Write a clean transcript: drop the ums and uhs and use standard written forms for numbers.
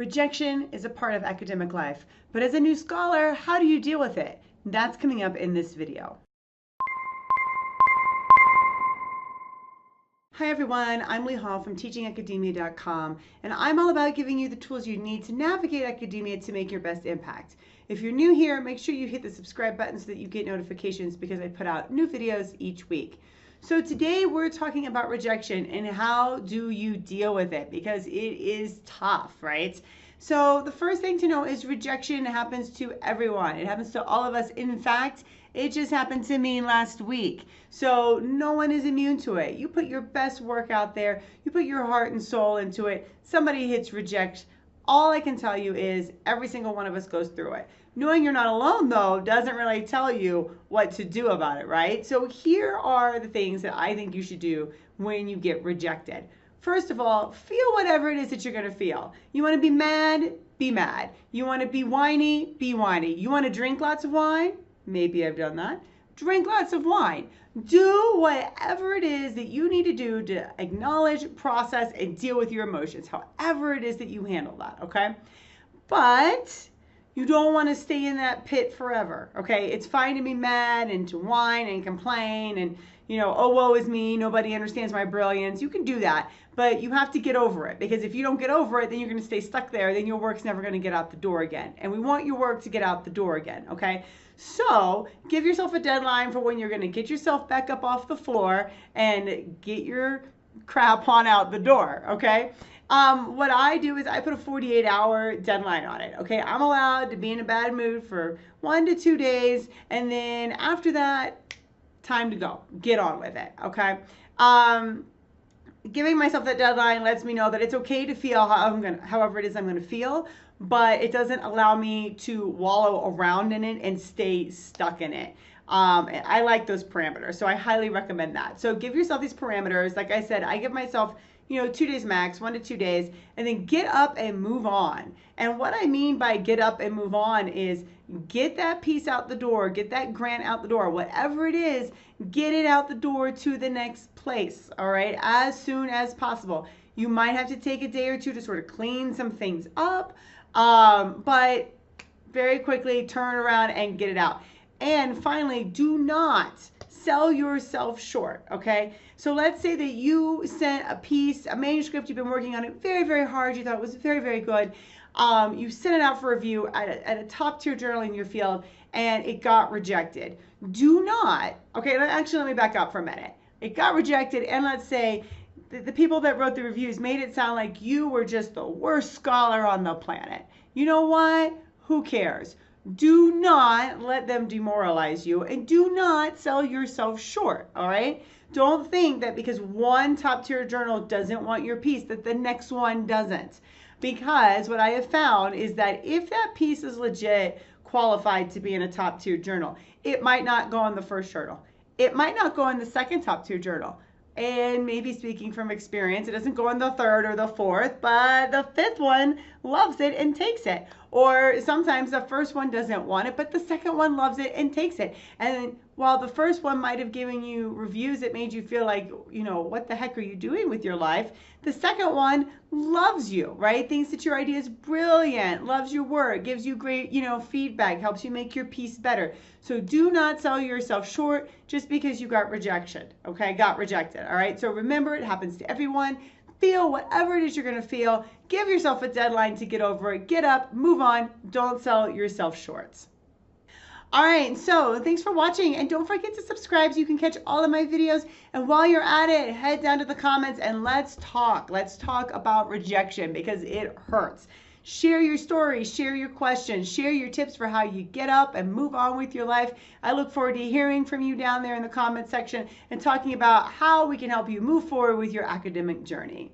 Rejection is a part of academic life, but as a new scholar, how do you deal with it? That's coming up in this video. Hi everyone, I'm Leigh from teachingacademia.com, and I'm all about giving you the tools you need to navigate academia to make your best impact. If you're new here, make sure you hit the subscribe button so that you get notifications because I put out new videos each week. So today we're talking about rejection and how do you deal with it, because it is tough, right? So the first thing to know is rejection happens to everyone. It happens to all of us. In fact, it just happened to me last week. So no one is immune to it. You put your best work out there, you put your heart and soul into it, somebody hits reject. All I can tell you is every single one of us goes through it. Knowing you're not alone, though, doesn't really tell you what to do about it, right? So here are the things that I think you should do when you get rejected. First of all, feel whatever it is that you're going to feel. You want to be mad? Be mad. You want to be whiny? Be whiny. You want to drink lots of wine? Maybe I've done that. Drink lots of wine. Do whatever it is that you need to do to acknowledge, process, and deal with your emotions, however it is that you handle that, okay? But you don't want to stay in that pit forever, okay? It's fine to be mad and to whine and complain and, oh, woe is me, nobody understands my brilliance. You can do that, but you have to get over it, because if you don't get over it, then you're going to stay stuck there. Then your work's never going to get out the door again. And we want your work to get out the door again, okay? So give yourself a deadline for when you're going to get yourself back up off the floor and get your crap on out the door, okay? What I do is I put a 48-hour deadline on it, okay? I'm allowed to be in a bad mood for 1 to 2 days, and then after that, time to go. Get on with it, okay? Giving myself that deadline lets me know that it's okay to feel however it is I'm going to feel, but it doesn't allow me to wallow around in it and stay stuck in it. I like those parameters, so I highly recommend that. So give yourself these parameters. Like I said, I give myself 2 days max, 1 to 2 days, and then get up and move on. And what I mean by get up and move on is get that piece out the door, get that grant out the door, whatever it is, get it out the door to the next place, all right, as soon as possible. You might have to take a day or two to sort of clean some things up, but very quickly turn around and get it out. And finally, do not sell yourself short, okay? So let's say that you sent a manuscript, you've been working on it very, very hard, you thought it was very, very good. You sent it out for review at a top tier journal in your field, and it got rejected. Do not, okay, actually let me back up for a minute. It got rejected, and let's say the people that wrote the reviews made it sound like you were just the worst scholar on the planet. You know what? Who cares? Do not let them demoralize you, and do not sell yourself short, all right? Don't think that because one top tier journal doesn't want your piece that the next one doesn't. Because what I have found is that if that piece is legit qualified to be in a top tier journal, it might not go in the first journal. It might not go in the second top tier journal. And maybe speaking from experience, it doesn't go in the third or the fourth, but the fifth one loves it and takes it. Or sometimes the first one doesn't want it, but the second one loves it and takes it. And while the first one might have given you reviews that made you feel like, what the heck are you doing with your life? The second one loves you, right? Thinks that your idea is brilliant, loves your work, gives you great, feedback, helps you make your piece better. So do not sell yourself short just because you got rejection, okay? Got rejected, all right? So remember, it happens to everyone. Feel whatever it is you're going to feel. Give yourself a deadline to get over it. Get up, move on. Don't sell yourself short. All right, so thanks for watching, and don't forget to subscribe so you can catch all of my videos. And while you're at it, head down to the comments and let's talk. Let's talk about rejection because it hurts. Share your story, share your questions, share your tips for how you get up and move on with your life. I look forward to hearing from you down there in the comment section and talking about how we can help you move forward with your academic journey.